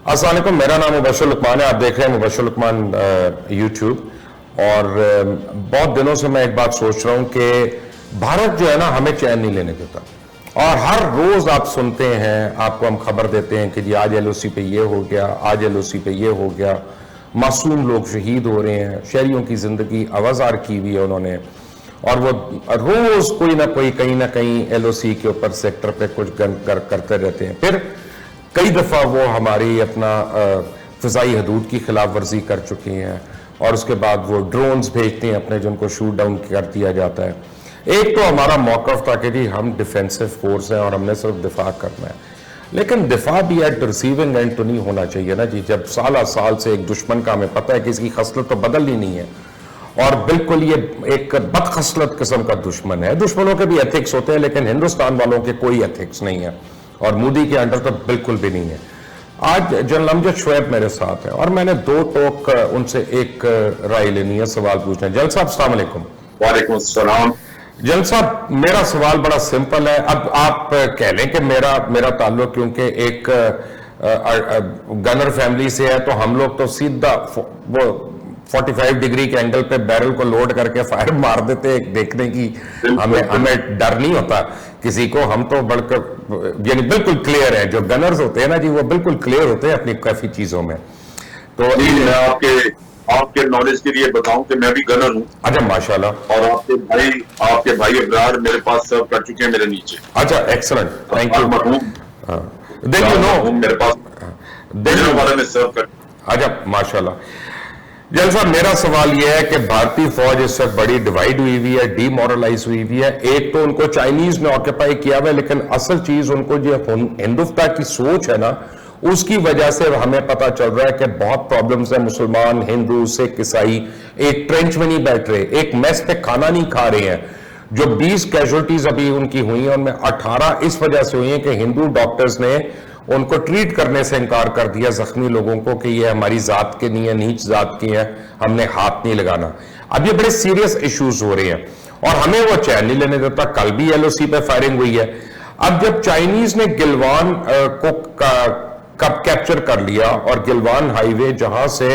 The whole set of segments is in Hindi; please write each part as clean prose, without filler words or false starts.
अस्सलाम वालेकुम, मेरा नाम मुबश्शिर लुकमान है। आप देख रहे हैं मुबश्शिर लुकमान यूट्यूब। और बहुत दिनों से मैं एक बात सोच रहा हूं कि भारत जो है ना हमें चैन नहीं लेने देता। और हर रोज आप सुनते हैं, आपको हम खबर देते हैं कि जी आज एलओसी पे ये हो गया, आज एलओसी पे ये हो गया, मासूम लोग शहीद हो रहे हैं, शहरियों की जिंदगी अवजार की हुई है उन्होंने। और वो रोज कोई ना कोई कहीं ना कहीं एलओसी के ऊपर सेक्टर पे कुछ करते रहते हैं। फिर कई दफ़ा वो हमारी अपना फ़िज़ाई हदूद की खिलाफ वर्जी कर चुके हैं और उसके बाद वो ड्रोन्स भेजते हैं अपने, जिनको शूट डाउन कर दिया जाता है। एक तो हमारा मौक़िफ़ था कि जी हम डिफेंसिव फोर्स हैं और हमने सिर्फ दिफा करना है, लेकिन दिफा भी एट रिसीविंग एंड तो नहीं होना चाहिए ना जी। जब साल साल से एक दुश्मन का हमें पता है कि इसकी खसलत तो बदलनी नहीं है और बिल्कुल ये एक बदखसलत किस्म का दुश्मन है। दुश्मनों के भी एथिक्स होते हैं लेकिन हिंदुस्तान वालों के कोई एथिक्स नहीं है और मोदी के अंडर तो बिल्कुल भी नहीं है। आज जनरल अमजद शुएब मेरे साथ है और मैंने दो टोक उनसे एक राय लेनी है, सवाल पूछना है। जनरल साहब अस्सलाम वालेकुम। वालेकुम सलाम। जनरल साहब मेरा सवाल बड़ा सिंपल है। अब आप कह लें कि मेरा ताल्लुक क्योंकि एक गनर फैमिली से है तो हम लोग तो सीधा वो 45 डिग्री के एंगल पे बैरल को लोड करके फायर मार देते हैं, देखने की हमें डर नहीं होता किसी को। हम तो बढ़कर यानी बिल्कुल क्लियर है। जो गनर्स होते हैं ना जी वो बिल्कुल क्लियर होते हैं अपनी काफी चीजों में। तो मैं आपके नॉलेज के लिए बताऊं कि मैं भी गनर हूं। अच्छा माशाल्लाह। और आपके भाई अब्रार मेरे पास सर्व कर चुके हैं मेरे नीचे। अच्छा excellent, thank you. Then you know मेरे पास वाले में सर्व कर। अच्छा माशाल्लाह। जनरल साहब मेरा सवाल यह है कि भारतीय फौज इस वक्त बड़ी डिवाइड हुई हुई है, डीमोरलाइज हुई हुई है। एक तो उनको चाइनीज ने ऑक्यूपाई किया हुआ है, लेकिन असल चीज उनको जो हिंदुस्ता की सोच है ना उसकी वजह से हमें पता चल रहा है कि बहुत प्रॉब्लम्स है। मुसलमान, हिंदू, सिख, ईसाई एक ट्रेंच में नहीं बैठ रहे, एक मेस पे खाना नहीं खा रहे हैं। जो 20 कैजुअलिटीज अभी उनकी हुई हैं उनमें 18 इस वजह से हुई हैं कि हिंदू डॉक्टर्स ने उनको ट्रीट करने से इनकार कर दिया, जख्मी लोगों को, कि ये हमारी जात के नहीं है, नीच जात की है, हमने हाथ नहीं लगाना। अब ये बड़े सीरियस इश्यूज हो रहे हैं और हमें वो चैन नहीं लेने देता। कल भी एलओसी पे फायरिंग हुई है। अब जब चाइनीज ने गिलवान को कब कैप्चर कर लिया और गिलवान हाईवे जहां से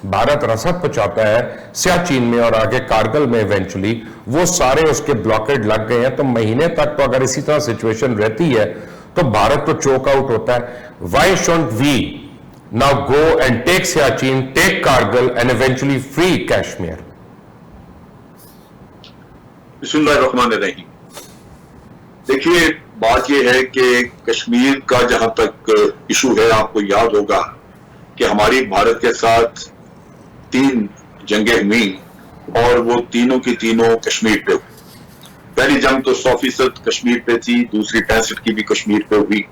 भारत रसद पहुंचाता है सियाचिन में और आगे कारगिल में इवेंचुअली, वो सारे उसके ब्लॉकेड लग गए हैं। तो महीने तक तो अगर इसी तरह सिचुएशन रहती है तो भारत तो चोक आउट होता है। Why shouldn't we now go and take Siachen, take Kargil and eventually free Kashmir? बिस्मिल्लाहिर्रहमानिर्रहीम। देखिए बात यह है कि कश्मीर का जहां तक इशू है, आपको याद होगा कि हमारी भारत के साथ 3 जंगें हुई और वो तीनों की तीनों कश्मीर पे हुई। पहली जंग तो 100% कश्मीर पे थी, दूसरी 65 की भी कश्मीर पे हुई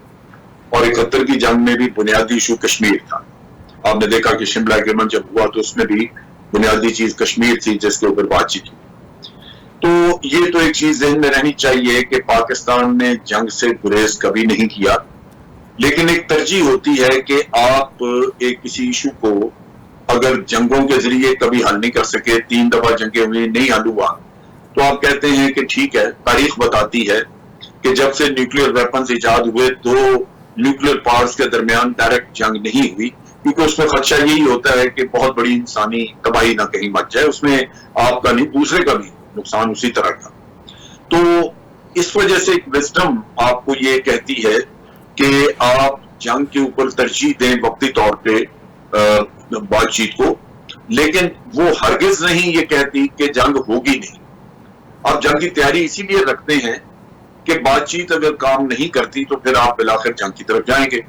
और 71 की जंग में भी बुनियादी इशू कश्मीर था। आपने देखा कि शिमला एग्रीमेंट जब हुआ तो उसमें भी बुनियादी चीज कश्मीर थी जिसके ऊपर बातचीत हुई। तो ये तो एक चीज ज़हन में रहनी चाहिए कि पाकिस्तान ने जंग से गुरेज कभी नहीं किया, लेकिन एक तरजीह होती है कि आप एक किसी इशू को अगर जंगों के जरिए कभी हल नहीं कर सके, 3 दफा जंगें हुई नहीं हल हुआ, तो आप कहते हैं कि ठीक है, तारीख बताती है कि जब से न्यूक्लियर वेपन्स इजाद हुए 2 न्यूक्लियर पावर्स के दरमियान डायरेक्ट जंग नहीं हुई, क्योंकि उसमें खदशा यही होता है कि बहुत बड़ी इंसानी तबाही ना कहीं मच जाए, उसमें आपका नहीं दूसरे का भी नुकसान उसी तरह का। तो इस वजह से एक विजडम आपको ये कहती है कि आप जंग के ऊपर तरजीह दें वक्ती तौर पे बातचीत को, लेकिन वो हरगिज नहीं ये कहती कि जंग होगी नहीं। आप जंग की तैयारी इसीलिए रखते हैं कि बातचीत अगर काम नहीं करती तो फिर आप बिलाखिर जंग की तरफ जाएंगे।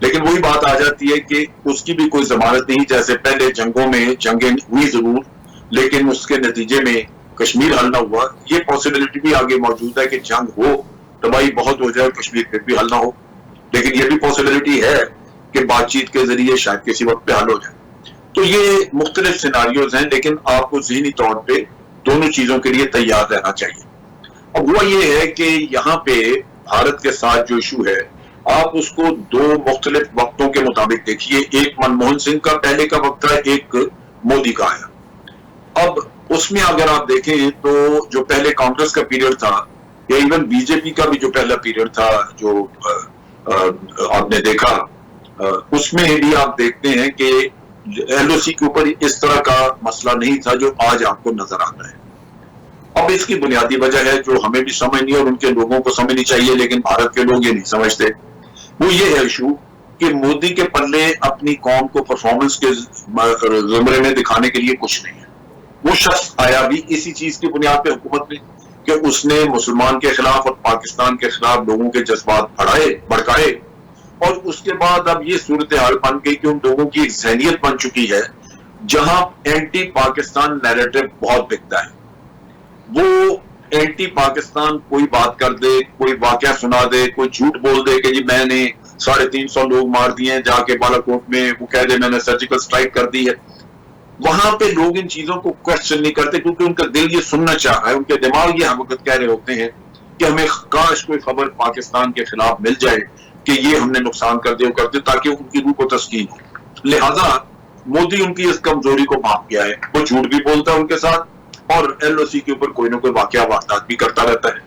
लेकिन वही बात आ जाती है कि उसकी भी कोई जमानत नहीं। जैसे पहले जंगों में जंगें हुई जरूर, लेकिन उसके नतीजे में कश्मीर हल ना हुआ। ये पॉसिबिलिटी भी आगे मौजूद है कि जंग हो, तबाही बहुत हो जाए और कश्मीर फिर भी हल ना हो। लेकिन ये भी पॉसिबिलिटी है कि बातचीत के जरिए शायद किसी वक्त पे हल हो जाए। तो ये मुख्तलिफ सिनारियोज हैं, लेकिन आपको ज़हनी तौर पे दोनों चीजों के लिए तैयार रहना चाहिए। अब हुआ ये है कि यहाँ पे भारत के साथ जो इशू है, आप उसको 2 मुख्तलिफ वक्तों के मुताबिक देखिए। एक मनमोहन सिंह का पहले का वक्त था, एक मोदी का आया। अब उसमें अगर आप देखें तो जो पहले कांग्रेस का पीरियड था या इवन बीजेपी का भी जो पहला पीरियड था जो आपने देखा, उसमें भी आप देखते हैं कि एलओसी के ऊपर इस तरह का मसला नहीं था जो आज आपको नजर आता है। अब इसकी बुनियादी वजह है जो हमें भी समझनी और उनके लोगों को समझनी चाहिए, लेकिन भारत के लोग ये नहीं समझते। वो ये है इशू कि मोदी के पल्ले अपनी कौम को परफॉर्मेंस के जुमरे में दिखाने के लिए कुछ नहीं है। वो शख्स आया भी इसी चीज की बुनियाद पे हुकूमत में कि उसने मुसलमान के खिलाफ और पाकिस्तान के खिलाफ लोगों के जज्बात भड़काए, और उसके बाद अब ये सूरत हाल बन गई कि उन लोगों की एक जहनियत बन चुकी है जहां एंटी पाकिस्तान नैरेटिव बहुत बिकता है। वो एंटी पाकिस्तान कोई बात कर दे, कोई वाकया सुना दे, कोई झूठ बोल दे कि जी मैंने 350 लोग मार दिए जाके बालाकोट में, वो कह दे मैंने सर्जिकल स्ट्राइक कर दी है। वहां पे लोग इन चीजों को क्वेश्चन नहीं करते क्योंकि उनका दिल ये सुनना चाह रहा है, उनके दिमाग ये हम वक्त कह रहे होते हैं कि हमें काश कोई खबर पाकिस्तान के खिलाफ मिल जाए कि ये हमने नुकसान कर दे ताकि उनकी रूह को तस्कीन हो। लिहाजा मोदी उनकी इस कमजोरी को भाप गया है, वो झूठ भी बोलता है उनके साथ और एलओसी के ऊपर कोई ना कोई वाकया वारदात भी करता रहता है।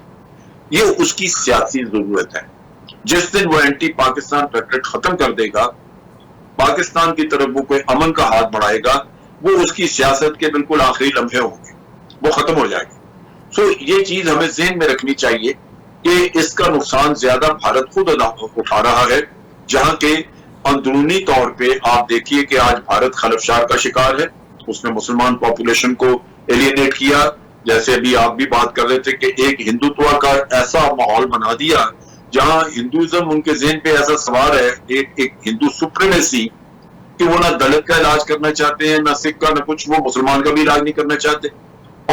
ये उसकी सियासी जरूरत है। जिस दिन वो एंटी पाकिस्तान रेटरिक खत्म कर देगा, पाकिस्तान की तरफ वो कोई अमन का हाथ बढ़ाएगा, वो उसकी सियासत के बिल्कुल आखिरी लम्हे होंगे, वो खत्म हो जाएगी। सो ये चीज हमें ज़हन में रखनी चाहिए कि इसका नुकसान ज्यादा भारत खुद उठा रहा है, जहां के अंदरूनी तौर पे आप देखिए कि आज भारत खलफशार का शिकार है। उसने मुसलमान पॉपुलेशन को एलियनेट किया, जैसे अभी आप भी बात कर रहे थे कि एक हिंदुत्व का ऐसा माहौल बना दिया जहां हिंदुइज्म उनके ज़हन पे ऐसा सवार है, एक हिंदू सुप्रीमेसी, कि वो ना दलित का इलाज करना चाहते हैं, ना सिख का, ना कुछ, वो मुसलमान का भी इलाज नहीं करना चाहते।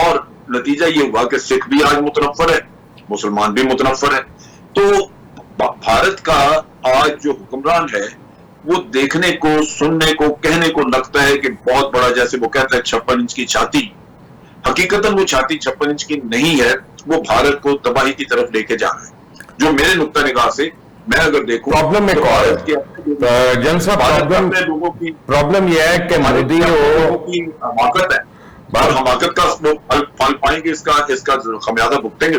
और नतीजा ये हुआ कि सिख भी आज मुतनफ्फर है, मुसलमान भी मुतनफ्फर है। तो भारत का आज जो हुक्मरान है वो देखने को, सुनने को, कहने को लगता है कि बहुत बड़ा, जैसे वो कहता है 56 इंच की छाती, हकीकतन वो छाती 56 इंच की नहीं है, वो भारत को तबाही की तरफ लेके जा रहा है। जो मेरे नुक्ता निगाह से मैं अगर देखूं, प्रॉब्लम में कौन है जन साहब, प्रॉब्लम यह है कि मोदी की हमाकत है और हमाकत का फल पाएंगे, इसका खमियाजा भुगतेंगे।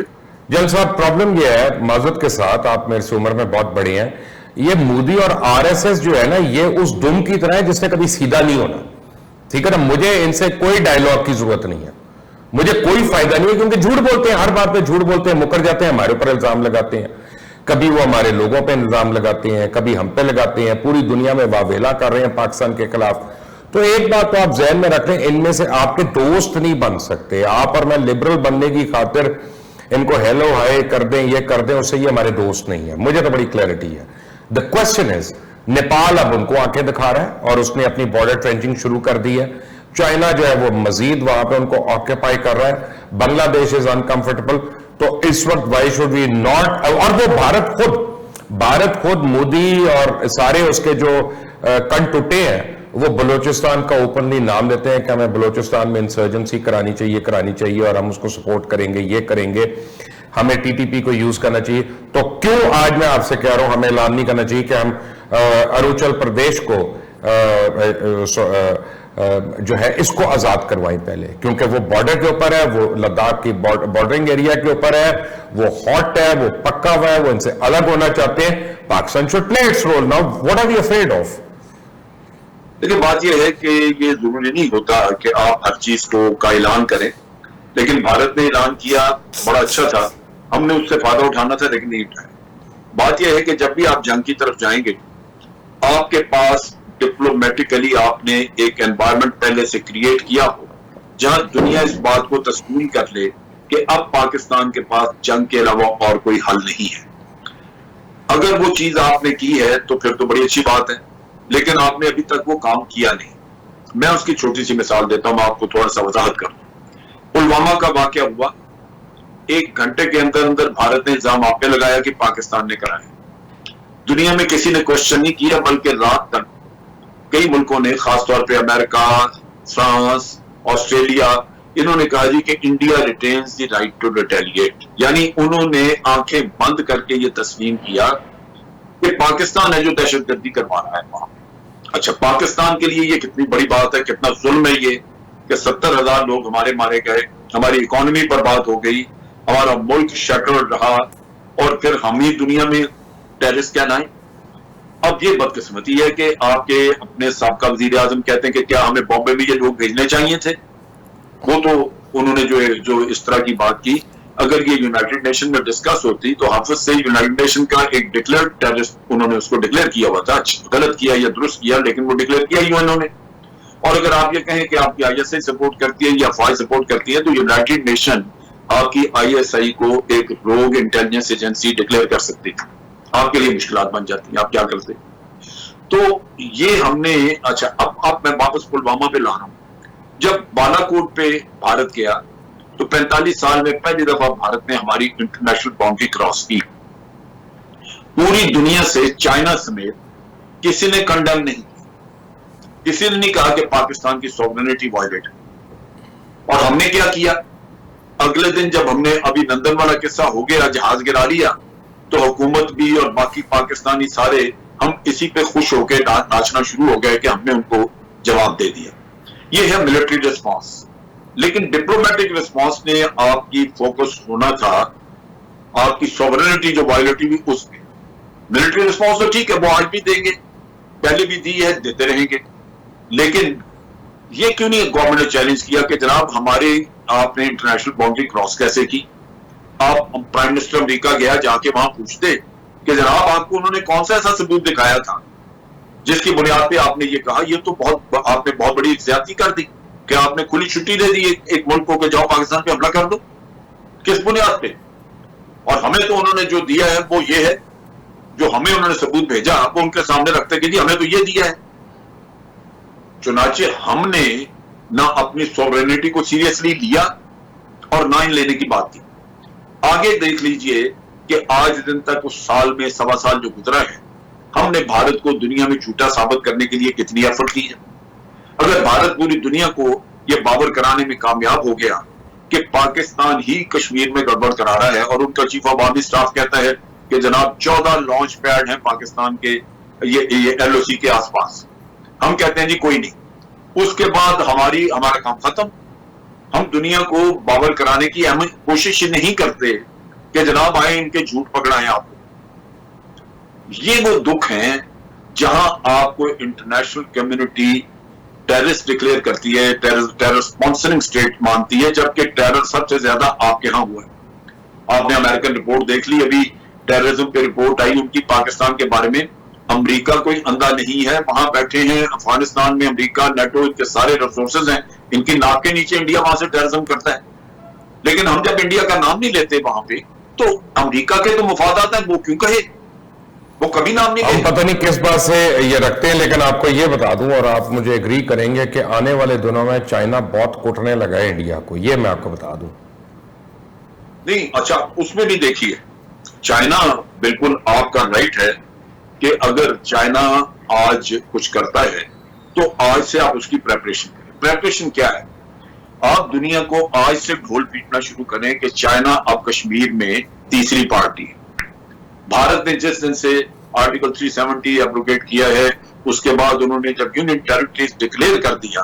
जन साहब प्रॉब्लम यह है, माजूद के साथ आप मेरे से उम्र में बहुत बड़े हैं, ये मोदी और आरएसएस जो है ना, ये उस दुम की तरह है जिसने कभी सीधा नहीं होना। ठीक है ना, मुझे इनसे कोई डायलॉग की जरूरत नहीं है, मुझे कोई फायदा नहीं है, क्योंकि झूठ बोलते हैं, हर बात पे झूठ बोलते हैं, मुकर जाते हैं, हमारे ऊपर इल्जाम लगाते हैं, कभी वो हमारे लोगों पे इल्जाम लगाते हैं, कभी हम पे लगाते हैं, पूरी दुनिया में वावेला कर रहे हैं पाकिस्तान के खिलाफ। तो एक बात तो आप जहन में रख लें, इनमें से आपके दोस्त नहीं बन सकते। आप और मैं लिबरल बनने की खातिर इनको हेलो हाय कर दें, ये कर दें, उससे ये हमारे दोस्त नहीं है, मुझे तो बड़ी क्लैरिटी है। द क्वेश्चन इज, नेपाल अब उनको आंखें दिखा रहा है और उसने अपनी बॉर्डर ट्रेंचिंग शुरू कर दी है। चाइना जो है वो मजीद वहां पे उनको ऑक्यूपाई कर रहा है। Bangladesh is uncomfortable. तो इस वक्त वाई शुड वी नॉट, और वो भारत खुद मोदी और सारे उसके जो कंटुटे हैं, वो बलूचिस्तान का ओपनली नाम लेते हैं कि हमें बलूचिस्तान में इंसर्जेंसी करानी चाहिए और हम उसको सपोर्ट करेंगे, ये करेंगे, हमें टीटीपी को यूज करना चाहिए। तो क्यों आज मैं आपसे कह रहा हूं हमें ऐलान नहीं करना चाहिए कि हम अरुणाचल प्रदेश को जो है इसको आजाद करवाएं पहले, क्योंकि वो बॉर्डर के ऊपर है, वो लद्दाख की बॉर्डरिंग एरिया के ऊपर है, वो हॉट है, वो पक्का हुआ है, वो इनसे अलग होना चाहते हैं। Pakistan should play its role. Now what are you afraid of? देखिए, बात यह है कि ये जरूरी नहीं होता कि आप हर चीज का ऐलान करें, लेकिन भारत ने ऐलान किया, बड़ा अच्छा था, हमने उससे फायदा उठाना था लेकिन नहीं उठाया। बात यह है कि जब भी आप जंग की तरफ जाएंगे, आपके पास डिप्लोमेटिकली आपने एक एनवायरनमेंट पहले से क्रिएट किया हो जहां दुनिया इस बात को तस्लीम कर ले कि अब पाकिस्तान के पास जंग के अलावा और कोई हल नहीं है। अगर वो चीज आपने की है तो फिर तो बड़ी अच्छी बात है, लेकिन आपने अभी तक वो काम किया नहीं। मैं उसकी छोटी सी मिसाल देता हूं, मैं आपको थोड़ा सा वजाहत कर दूं। पुलवामा का वाकया हुआ, 1 घंटे के अंदर अंदर भारत ने इल्जाम आप पे लगाया कि पाकिस्तान ने कराया। दुनिया में किसी ने क्वेश्चन नहीं किया, बल्कि रात तक कई मुल्कों ने, खासतौर पे अमेरिका, फ्रांस, ऑस्ट्रेलिया, इन्होंने कहा जी कि India retains the right to retaliate, यानी उन्होंने आंखें बंद करके ये तस्लीम किया कि पाकिस्तान है जो दहशतगर्दी करवा रहा है वहां। अच्छा, पाकिस्तान के लिए ये कितनी बड़ी बात है, कितना जुल्म है ये कि 70,000 लोग हमारे मारे गए, हमारी इकोनॉमी बर्बाद हो गई, हमारा मुल्क शटर्ड रहा, और फिर हम ही दुनिया में टेररिस्ट कहलाएं। अब ये बदकिस्मती है कि आपके अपने साबका वजीर आजम कहते हैं कि क्या हमें बॉम्बे में ये लोग भेजने चाहिए थे। वो तो उन्होंने जो इस तरह की बात की, अगर ये यूनाइटेड नेशन में डिस्कस होती तो हाफिज से यूनाइटेड नेशन का एक डिक्लेयर्ड टेररिस्ट उन्होंने उसको डिक्लेयर किया हुआ था। गलत किया या दुरुस्त किया, लेकिन वो डिक्लेयर किया ही उन्होंने। और अगर आप ये कहें कि आपकी आईएसआई सपोर्ट करती है या फौज सपोर्ट करती है, तो यूनाइटेड नेशन आपकी आईएसआई को एक रोग इंटेलिजेंस एजेंसी डिक्लेयर कर सकती है। आपके लिए मुश्किलात बन जाती है, आप क्या करते। तो ये हमने, अच्छा अब मैं वापस पुलवामा पे ला रहा हूं। जब बालाकोट पे भारत गया तो 45 साल में पहली दफा भारत ने हमारी इंटरनेशनल बाउंड्री क्रॉस की। पूरी दुनिया से चाइना समेत किसी ने कंडेम नहीं किया, किसी ने नहीं कहा कि पाकिस्तान की सॉवरेनिटी वायलेट है। और हमने क्या किया, अगले दिन जब हमने अभी लंदन वाला किस्सा हो गया, जहाज गिरा लिया, तो हुकूमत भी और बाकी पाकिस्तानी सारे हम इसी पे खुश होकर नाचना शुरू हो गए कि हमने उनको जवाब दे दिया। ये है मिलिट्री रिस्पांस। लेकिन डिप्लोमेटिक रिस्पांस ने आपकी फोकस होना था आपकी सॉवरेनिटी जो वायलेट हुई उस पे। मिलिट्री रिस्पांस तो ठीक है, वो आज भी देंगे, पहले भी दी है, देते रहेंगे। लेकिन ये क्यों नहीं गवर्नमेंट ने चैलेंज किया कि जनाब हमारे आपने इंटरनेशनल बाउंड्री क्रॉस कैसे की। आप प्राइम मिनिस्टर अमेरिका गया, जाके वहां पूछते कि जनाब आपको उन्होंने कौन सा ऐसा सबूत दिखाया था जिसकी बुनियाद पे आपने ये कहा। ये तो आपने बहुत बड़ी ज्यादती कर दी कि आपने खुली छुट्टी दे दी एक मुल्क को कि जाओ पाकिस्तान पे हमला कर दो। किस बुनियाद पे? और हमें तो उन्होंने जो दिया है वो ये है, जो हमें उन्होंने सबूत भेजा वो उनके सामने रखते कि जी हमें तो ये दिया है। चुनाचे हमने ना अपनी सॉवरेनिटी को सीरियसली लिया और ना इन लेने की बात की। आगे देख लीजिए कि आज दिन तक उस साल में सवा साल जो गुजरा है, हमने भारत को दुनिया में झूठा साबित करने के लिए कितनी एफर्ट की है। अगर भारत पूरी दुनिया को यह बावर कराने में कामयाब हो गया कि पाकिस्तान ही कश्मीर में गड़बड़ करा रहा है, और उनका चीफ ऑफ आर्मी स्टाफ कहता है कि जनाब 14 लॉन्च पैड हैं पाकिस्तान के ये एलओसी के आसपास, हम कहते हैं जी कोई नहीं। उसके बाद हमारा काम खत्म। हम दुनिया को बावर कराने की हम कोशिश नहीं करते कि जनाब आए इनके झूठ पकड़ाएं आपको। ये वो दुख हैं जहां आपको इंटरनेशनल कम्युनिटी टेररिस्ट डिक्लेयर करती है, टेरर स्पॉन्सरिंग स्टेट मानती है, जबकि टेरर सबसे ज्यादा आपके यहां हुआ है। आपने अमेरिकन रिपोर्ट देख ली, अभी टेररिज्म की रिपोर्ट आई उनकी पाकिस्तान के बारे में। अमेरिका कोई अंधा नहीं है, वहां बैठे हैं अफगानिस्तान में अमेरिका, नेटो, इनके सारे रिसोर्सेज हैं, इनकी नाक के नीचे इंडिया वहां से टेररिज्म करता है। लेकिन हम जब इंडिया का नाम नहीं लेते वहां पे, तो अमेरिका के तो मुफादात हैं, वो क्यों कहे, वो कभी नाम नहीं हम पता नहीं किस बात से ये रखते हैं। लेकिन आपको ये बता दूं और आप मुझे एग्री करेंगे कि आने वाले दिनों में चाइना बहुत कुटने लगा है इंडिया को, ये मैं आपको बता दूं। नहीं, अच्छा उसमें भी देखिए, चाइना बिल्कुल आपका राइट है कि अगर चाइना आज कुछ करता है तो आज से आप उसकी प्रेपरेशन करें। प्रेपरेशन क्या है? आप दुनिया को आज से ढोल पीटना शुरू करें कि चाइना अब कश्मीर में तीसरी पार्टी है। भारत ने जिस दिन से आर्टिकल 370 एब्रोगेट किया है, उसके बाद उन्होंने जब यूनियन टेरिटरीज डिक्लेयर कर दिया,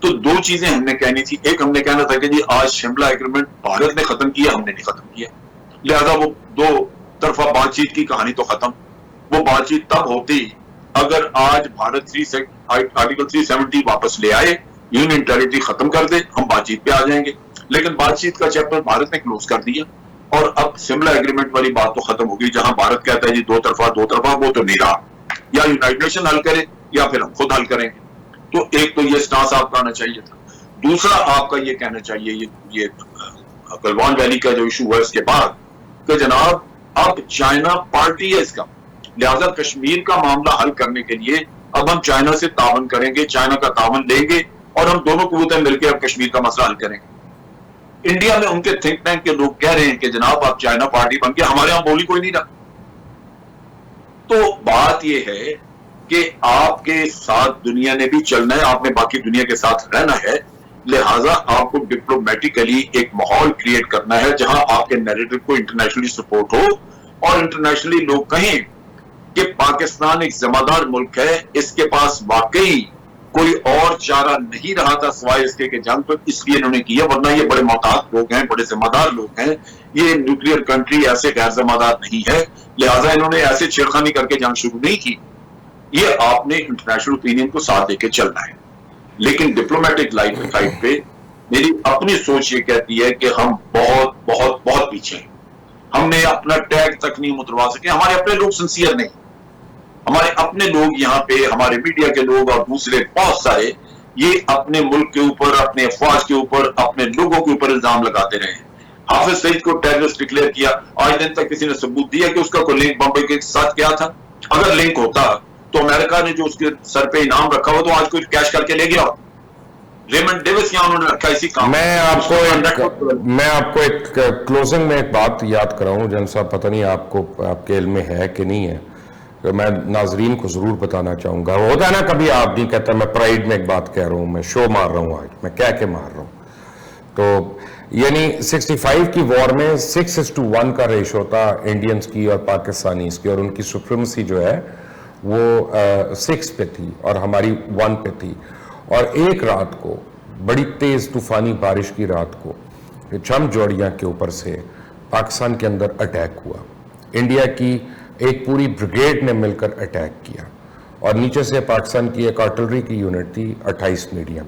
तो दो चीजें हमने कहनी थी। एक, हमने कहना था कि जी आज शिमला एग्रीमेंट भारत ने खत्म किया, हमने नहीं खत्म किया, लिहाजा वो दो तरफा बातचीत की कहानी तो खत्म। वो बातचीत तब होती अगर आज भारत आर्टिकल 370 वापस ले आए, यूनियन टेरिटरी खत्म कर दे, हम बातचीत पे आ जाएंगे। लेकिन बातचीत का चैप्टर भारत ने क्लोज कर दिया, और अब शिमला एग्रीमेंट वाली बात तो खत्म हो गई, जहां भारत कहता है जी दो तरफा, वो तो नहीं रहा, या यूनाइटेड नेशन हल करे या फिर हम खुद हल करेंगे। तो एक तो ये स्टांस आपका आना चाहिए था। दूसरा आपका ये कहना चाहिए, ये गलवान वैली का जो इशू हुआ इसके बाद, कि जनाब अब चाइना पार्टी है इसका, लिहाजा कश्मीर का मामला हल करने के लिए अब हम चाइना से तावन करेंगे, चाइना का तावन लेंगे, और हम दोनों कुव्वतें मिलकर अब कश्मीर का मसला हल करेंगे। इंडिया में उनके थिंक टैंक के लोग कह रहे हैं कि जनाब आप चाइना पार्टी बन के, हमारे यहां बोली कोई नहीं रहा। तो बात यह है कि आपके साथ दुनिया ने भी चलना है, आपने बाकी दुनिया के साथ रहना है, लिहाजा आपको डिप्लोमेटिकली एक माहौल क्रिएट करना है जहां आपके नैरेटिव को इंटरनेशनली सपोर्ट हो, और इंटरनेशनली लोग कहें कि पाकिस्तान एक जिम्मेदार मुल्क है, इसके पास वाकई कोई और चारा नहीं रहा था सिवाय इसके कि जंग, तो इसलिए इन्होंने किया, वरना ये बड़े मोहतात लोग हैं, बड़े जिम्मेदार लोग हैं, ये न्यूक्लियर कंट्री ऐसे गैर जिम्मेदार नहीं है, लिहाजा इन्होंने ऐसे छेड़खानी करके जंग शुरू नहीं की। ये आपने इंटरनेशनल ओपिनियन को साथ लेके चलना है। लेकिन डिप्लोमेटिक लाइफ साइड पे मेरी अपनी सोच ये कहती है कि हम बहुत बहुत बहुत पीछे हैं। हमने अपना टैग तक नहीं उतरवा सके। हमारे अपने लोग सिंसियर नहीं, हमारे अपने लोग यहाँ पे, हमारे मीडिया के लोग और दूसरे बहुत सारे, ये अपने मुल्क के ऊपर, अपने अफवाज के ऊपर, अपने लोगों के ऊपर इल्जाम लगाते रहे। हाफिज सईद को टेररिस्ट डिक्लेयर किया, आज दिन तक किसी ने सबूत दिया कि उसका कोई लिंक बम्बई के साथ क्या था? अगर लिंक होता तो अमेरिका ने जो उसके सर पे इनाम रखा हो तो आज कोई कैश करके ले गया। रेमंड डेविस यहाँ उन्होंने रखा इसी काम। मैं आपको एक क्लोजिंग में एक बात याद कराऊं जन साहब, पता नहीं आपको आपके इल्म में है कि नहीं है, तो मैं नाजरीन को जरूर बताना चाहूंगा। होता है ना कभी आप नहीं कहता, मैं प्राइड में एक बात कह रहा हूं, मैं शो मार रहा हूं, आज मैं कह के मार रहा हूं। तो यानी 65 की वॉर में 6:1 का रेशो था इंडियंस की और पाकिस्तानीज की, और उनकी सुप्रीमेसी जो है वो 6 पे थी और हमारी 1 पे थी। और एक रात को, बड़ी तेज तूफानी बारिश की रात को, छम जोड़ियाँ के ऊपर से पाकिस्तान के अंदर अटैक हुआ। इंडिया की एक पूरी ब्रिगेड ने मिलकर अटैक किया और नीचे से पाकिस्तान की एक आर्टिलरी की यूनिट थी 28 मीडियम।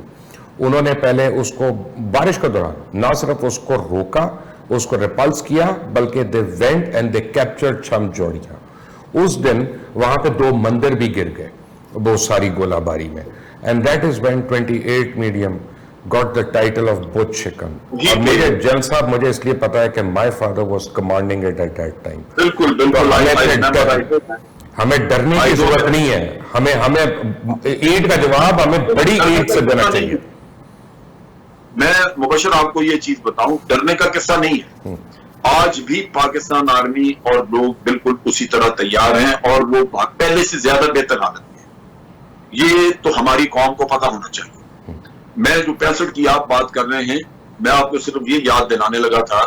उन्होंने पहले उसको बारिश के दौरान ना सिर्फ उसको रोका, उसको रिपल्स किया, बल्कि they went and they captured छम जोड़ियाँ। उस दिन वहां पे 2 मंदिर भी गिर गए बहुत सारी गोलाबारी में। And that is when 28 medium got the title of बुच शिकन। और मुझे जल साहब, मुझे इसलिए पता है कि my father was commanding it at that time. बिल्कुल बिल्कुल, हमें डरने की जरूरत नहीं है। हमें ईद का जवाब हमें बड़ी ईद से देना चाहिए। मैं मुबशर आपको ये चीज बताऊं, डरने का किस्सा नहीं है। आज भी पाकिस्तान आर्मी और लोग बिल्कुल उसी तरह तैयार हैं और वो पहले से ज्यादा बेहतर हालत में है। ये तो हमारी कौम को पता होना चाहिए। मैं जो 65 की आप बात कर रहे हैं, मैं आपको सिर्फ ये याद दिलाने लगा था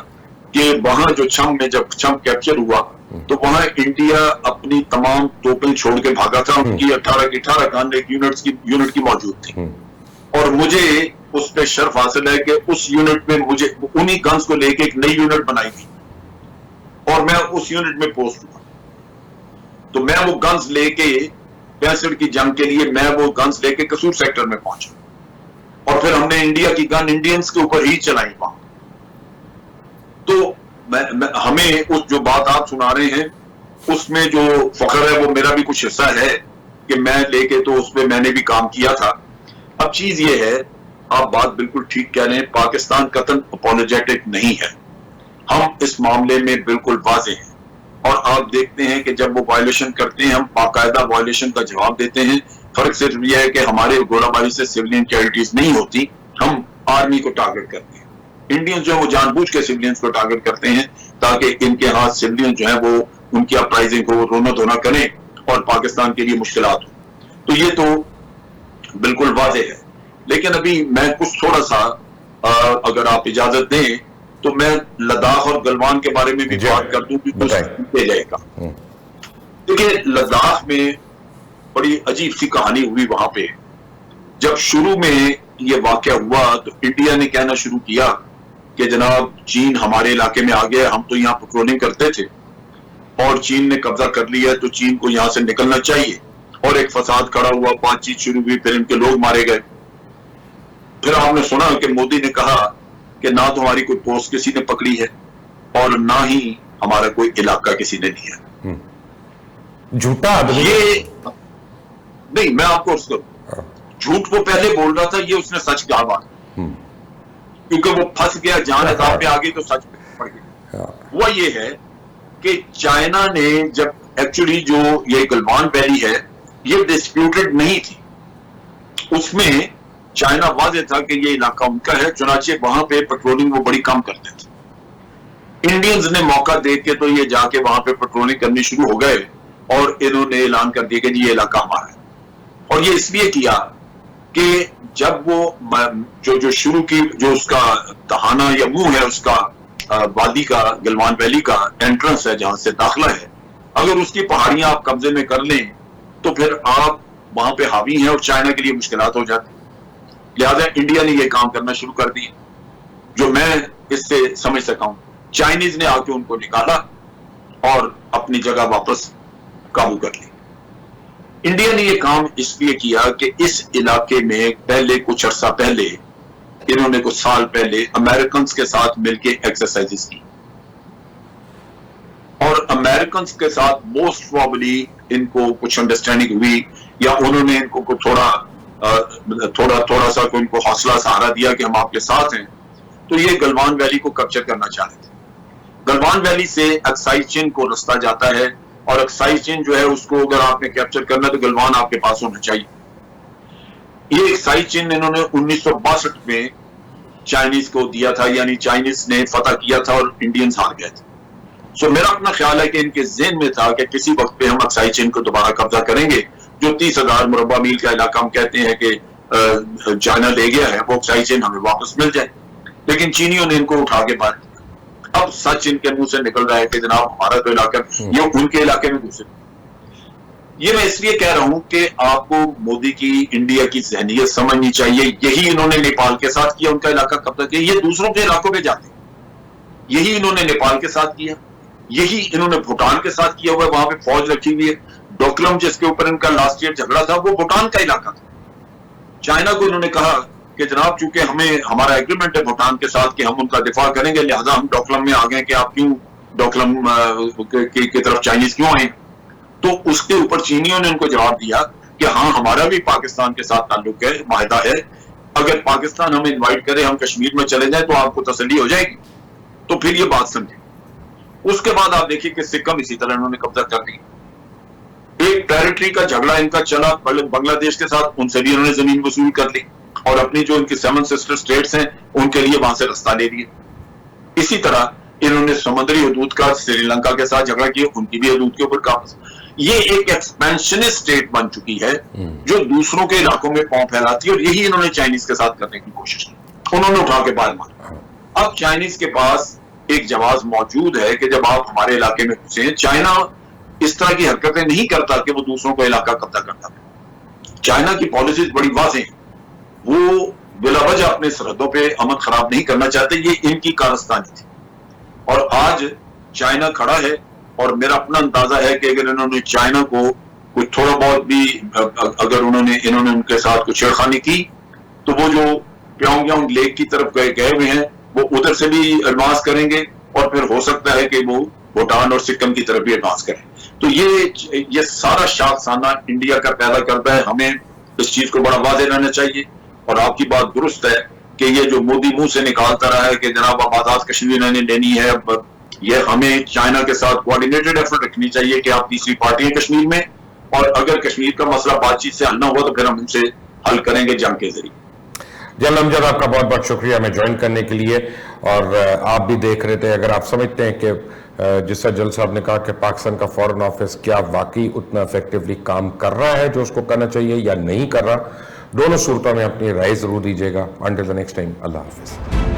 कि वहां जो छम में जब छम कैप्चर हुआ तो वहां इंडिया अपनी तमाम तोपें छोड़ के भागा था। उनकी 18 गन एक यूनिट की मौजूद थी और मुझे उस पर शर्फ हासिल है कि उस यूनिट में मुझे उन्हीं गन्स को लेके एक नई यूनिट बनाई थी और मैं उस यूनिट में पोस्ट हुआ। तो मैं वो गन्स लेके 65 की जंग के लिए मैं वो गन्स लेके कसूर सेक्टर में पहुंचा और फिर हमने इंडिया की गन इंडियंस के ऊपर ही चलाई वहां। तो हमें उस जो बात आप सुना रहे हैं उसमें जो फख्र है वो मेरा भी कुछ हिस्सा है कि मैं लेके तो उसमें मैंने भी काम किया था। अब चीज ये है, आप बात बिल्कुल ठीक कह रहे हैं, पाकिस्तान कतन अपॉलोजेटिक नहीं है। हम इस मामले में बिल्कुल वाज़े हैं और आप देखते हैं कि जब वो वायलेशन करते हैं हम बाकायदा वायलेशन का जवाब देते हैं। फर्क सिर्फ यह है कि हमारे गोलाबारी से सिविलियन कैजुअल्टीज नहीं होती, हम आर्मी को टारगेट करते हैं। इंडियंस जो है वो जानबूझ के सिविलियंस को टारगेट करते हैं ताकि इनके हाथ सिविलियन जो है वो उनकी अपराइजिंग को रोना धोना करें और पाकिस्तान के लिए मुश्किलात हो। तो ये तो बिल्कुल वाज़े है। लेकिन अभी मैं कुछ थोड़ा सा अगर आप इजाजत दें तो मैं लद्दाख और गलवान के बारे में भी बात कर दूं कि कुछ जाएगा। देखिए, लद्दाख में बड़ी अजीब सी कहानी हुई। वहां पे जब शुरू में ये वाकया हुआ तो इंडिया ने कहना शुरू किया कि जनाब चीन हमारे इलाके में आ गया, हम तो यहाँ पेट्रोलिंग करते थे और चीन ने कब्जा कर लिया तो चीन को यहां से निकलना चाहिए। और एक फसाद खड़ा हुआ, बातचीत शुरू हुई, फिर इनके लोग मारे गए। फिर आपने सुना कि मोदी ने कहा कि ना तो हमारी कोई पोस्ट किसी ने पकड़ी है और ना ही हमारा कोई इलाका किसी ने लिया। झूठा आदमी ये नहीं, मैं आपको उसको झूठ वो पहले बोल रहा था, ये उसने सच कहा बात, क्योंकि वो फंस गया, जान अदाब पे आ गई तो सच पड़ गया। वो ये है कि चाइना ने जब एक्चुअली जो ये गलवान वैली है ये डिस्प्यूटेड नहीं थी, उसमें चाइना वादे था कि ये इलाका उनका है, चुनाचे वहां पे पेट्रोलिंग वो बड़ी कम करते थे। इंडियंस ने मौका देख के तो ये जाके वहां पे पेट्रोलिंग करनी शुरू हो गए और इन्होंने ऐलान कर दिया कि ये इलाका हमारा है। और ये इसलिए किया कि जब वो जो शुरू की जो उसका तहाना या मुंह है उसका वादी का, गलवान वैली का एंट्रेंस है जहां से दाखिला है, अगर उसकी पहाड़ियां आप कब्जे में कर लें तो फिर आप वहां पे हावी हैं और चाइना के लिए मुश्किलात हो जाती। लिहाजा इंडिया ने यह काम करना शुरू कर दिया, जो मैं इससे समझ सका हूं। चाइनीज ने आके उनको निकाला और अपनी जगह वापस काबू कर ली। इंडिया ने ये काम इसलिए किया कि इस इलाके में पहले कुछ अर्सा पहले इन्होंने कुछ साल पहले अमेरिकन के साथ मिलकर एक्सरसाइजेस की और अमेरिकन के साथ मोस्ट प्रोबेबली इनको कुछ अंडरस्टैंडिंग हुई या उन्होंने इनको थोड़ा सा इनको हौसला सहारा दिया कि हम आपके साथ हैं। तो ये गलवान वैली को कैप्चर करना चाह रहे थे। गलवान वैली से अक्साई चिन को रास्ता जाता है और अक्साई चिन जो है उसको अगर आपने कैप्चर करना तो गलवान आपके पास होना चाहिए। ये अक्साई चिन इन्होंने 1962 में चाइनीज को दिया था, यानी चाइनीज ने फतह किया था और इंडियंस हार गए थे। सो मेरा अपना ख्याल है कि इनके ज़हन में था कि किसी वक्त पे हम अक्साई चिन को दोबारा कब्जा करेंगे, जो 30,000 मुरब्बा मील का इलाका हम कहते हैं कि चाइना ले गया है, वो अक्साई चिन हमें वापस मिल जाए। लेकिन चीनियों ने इनको उठा के बाहर किया। अब सच इनके मुंह से निकल रहा है कि जनाब हमारा तो इलाका, ये उनके इलाके में घुसे। ये मैं इसलिए कह रहा हूं कि आपको मोदी की इंडिया की ज़हनियत समझनी चाहिए। यही इन्होंने नेपाल के साथ किया, उनका इलाका कब्जा किया। ये दूसरों के इलाकों में जाते, यही इन्होंने नेपाल के साथ किया, यही इन्होंने भूटान के साथ किया हुआ है। वहां पे फौज रखी हुई है। डोकलम जिसके ऊपर इनका लास्ट ईयर झगड़ा था वो भूटान का इलाका था। चाइना को इन्होंने कहा कि जनाब चूंकि हमें हमारा एग्रीमेंट है भूटान के साथ कि हम उनका दिफा करेंगे, लिहाजा हम डोकलम में आ गए कि आप क्यों डोकलम की तरफ चाइनीज क्यों आए। तो उसके ऊपर चीनियों ने उनको जवाब दिया कि हाँ हमारा भी पाकिस्तान के साथ ताल्लुक है, माहिदा है, अगर पाकिस्तान हमें इन्वाइट करे हम कश्मीर में चले जाए तो आपको तसल्ली हो जाएगी। तो फिर ये बात समझे। उसके बाद आप देखिए कि सिक्किम इसी तरह इन्होंने कब्जा कर लिया। एक टेरिटरी का झगड़ा इनका चला बांग्लादेश के साथ, उनसे भी इन्होंने जमीन वसूल कर ली और अपनी जो इनकी 7 सिस्टर स्टेट्स हैं उनके लिए वहां से रास्ता ले लिया। इसी तरह इन्होंने समुद्री हदूद का श्रीलंका के साथ झगड़ा किया, उनकी भी हदूद के ऊपर काबू। ये एक एक्सपेंशनिस्ट स्टेट बन चुकी है जो दूसरों के इलाकों में पांव फैलाती है और यही इन्होंने चाइनीज के साथ करने की कोशिश की। उन्होंने उठा के बाहर मारा। अब चाइनीज के पास एक जवाब मौजूद है कि जब आप हमारे इलाके में घुसे, चाइना इस तरह की हरकतें नहीं करता कि वो दूसरों का इलाका कब्जा करता है। चाइना की पॉलिसीज बड़ी वाज़ेह हैं, वो बिलावजह अपने सरहदों पे अमन खराब नहीं करना चाहते। ये इनकी कारस्तानी थी और आज चाइना खड़ा है और मेरा अपना अंदाजा है कि अगर इन्होंने चाइना को कुछ थोड़ा बहुत भी अगर इन्होंने उनके साथ कुछ छेड़खानी की तो वो जो प्योंगयांग लेक की तरफ गए हुए हैं वो उधर से भी एडवांस करेंगे और फिर हो सकता है कि वो भूटान और सिक्किम की तरफ भी एडवांस करें। तो ये सारा शाखसाना इंडिया का पैदा करता है। हमें इस चीज को बड़ा वाज़ेह रहना चाहिए। और आपकी बात दुरुस्त है कि ये जो मोदी मुंह से निकालता रहा है कि जनाब अब आजाद कश्मीर इन्होंने लेनी है, ये हमें चाइना के साथ कोऑर्डिनेटेड एफर्ट रखनी चाहिए कि आप तीसरी पार्टी है कश्मीर में, और अगर कश्मीर का मसला बातचीत से हल ना हुआ तो फिर हम इनसे हल करेंगे जंग के जरिए। जनरल अमजद, आपका बहुत बहुत शुक्रिया हमें ज्वाइन करने के लिए। और आप भी देख रहे थे, अगर आप समझते हैं कि जिस तरह जल साहब ने कहा कि पाकिस्तान का फॉरेन ऑफिस क्या वाकई उतना इफेक्टिवली काम कर रहा है जो उसको करना चाहिए या नहीं कर रहा, दोनों सूरतों में अपनी राय जरूर दीजिएगा। Until the next time, Allah Hafiz.